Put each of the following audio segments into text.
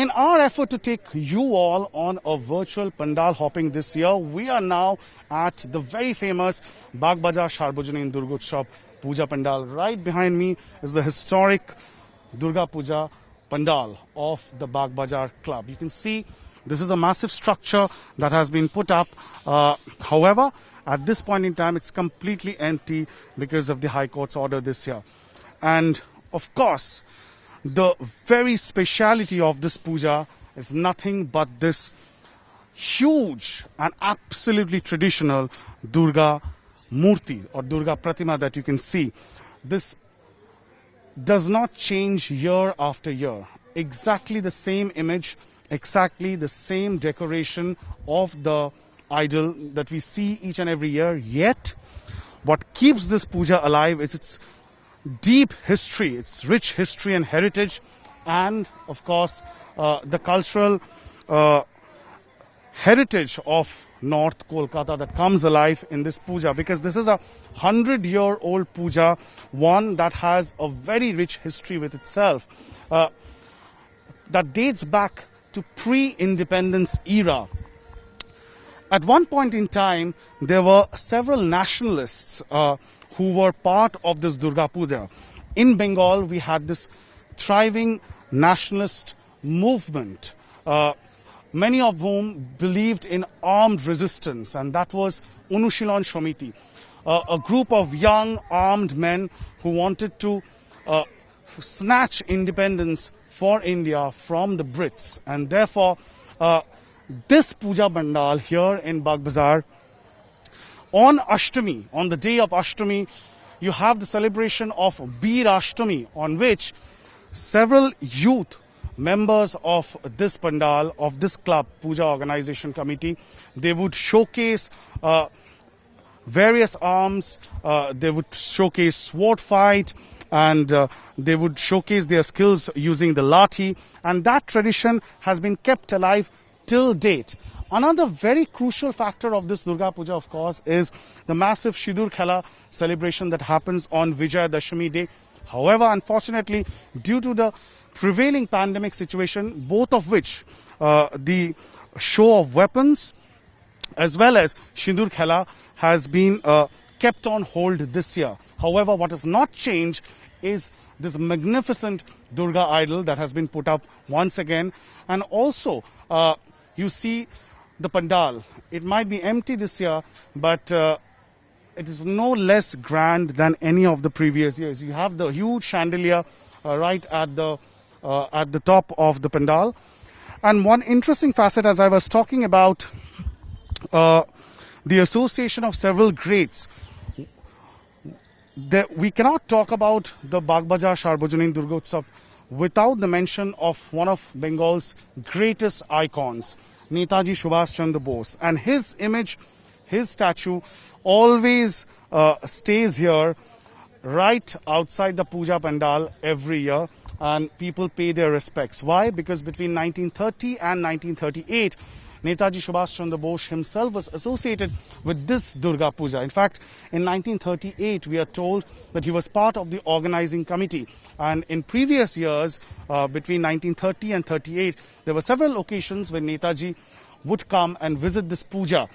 In our effort to take you all on a virtual Pandal hopping this year, we are now at the very famous Bagbazar Sarbojonin Durga Puja Pandal. Right behind me is the historic Durga Puja Pandal of the Bagbazar Club. You can see this is a massive structure that has been put up. However, at this point in time, it's completely empty because of the High Court's order this year. And of course, the very speciality of this puja is nothing but this huge and absolutely traditional Durga Murti or Durga Pratima that you can see. This does not change year after year. Exactly the same image, exactly the same decoration of the idol that we see each and every year. Yet, what keeps this puja alive is its deep history, its rich history and heritage, and of course the cultural heritage of North Kolkata that comes alive in this puja, because this is a 100-year-old puja, one that has a very rich history with itself, that dates back to pre-independence era. At one point in time, there were several nationalists who were part of this Durga Puja. In Bengal, we had this thriving nationalist movement, many of whom believed in armed resistance, and that was Unushilon Shomiti, a group of young armed men who wanted to snatch independence for India from the Brits. And therefore, this Puja Pandal here in Bagbazar, on Ashtami, on the day of Ashtami, you have the celebration of Bir Ashtami, on which several youth members of this Pandal, of this club, Puja Organization Committee, they would showcase various arms, they would showcase sword fight, and they would showcase their skills using the lathi, and that tradition has been kept alive till date. Another very crucial factor of this Durga Puja, of course, is the massive Sidur Khela celebration that happens on Vijaya Dashami day. However, unfortunately, due to the prevailing pandemic situation, both of which, the show of weapons as well as Sidur Khela, has been kept on hold this year. However, what has not changed is this magnificent Durga idol that has been put up once again. And also, you see the Pandal. It might be empty this year, but it is no less grand than any of the previous years. You have the huge chandelier right at the top of the Pandal. And one interesting facet, as I was talking about the association of several greats, we cannot talk about the Bagbazar Sarbojonin Durgotsav without the mention of one of Bengal's greatest icons, Netaji Subhash Chandra Bose. And his image, his statue, always stays here right outside the Puja Pandal every year, and people pay their respects. Why? Because between 1930 and 1938, Netaji Subhash Chandra Bose himself was associated with this Durga Puja. In fact, in 1938, we are told that he was part of the organizing committee. And in previous years, between 1930 and 38, there were several occasions when Netaji would come and visit this puja.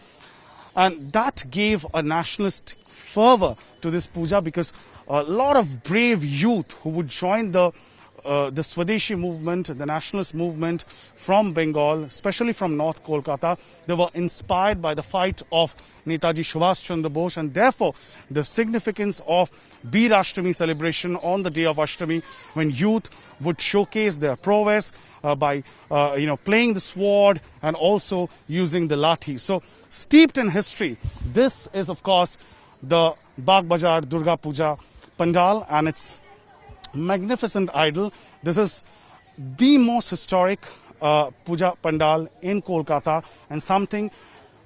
And that gave a nationalist fervor to this puja, because a lot of brave youth who would join the Swadeshi movement, the nationalist movement from Bengal, especially from North Kolkata, they were inspired by the fight of Netaji Subhash Chandra Bose, and therefore the significance of Bir Ashtami celebration on the day of Ashtami, when youth would showcase their prowess by playing the sword and also using the lathi. So steeped in history, this is of course the Bagbazar Durga Puja Pandal and its magnificent idol. This is the most historic Puja Pandal in Kolkata, and something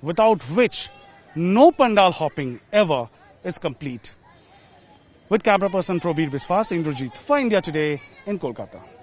without which no Pandal hopping ever is complete. With camera person Probir Biswas, Indrajit for India Today in Kolkata.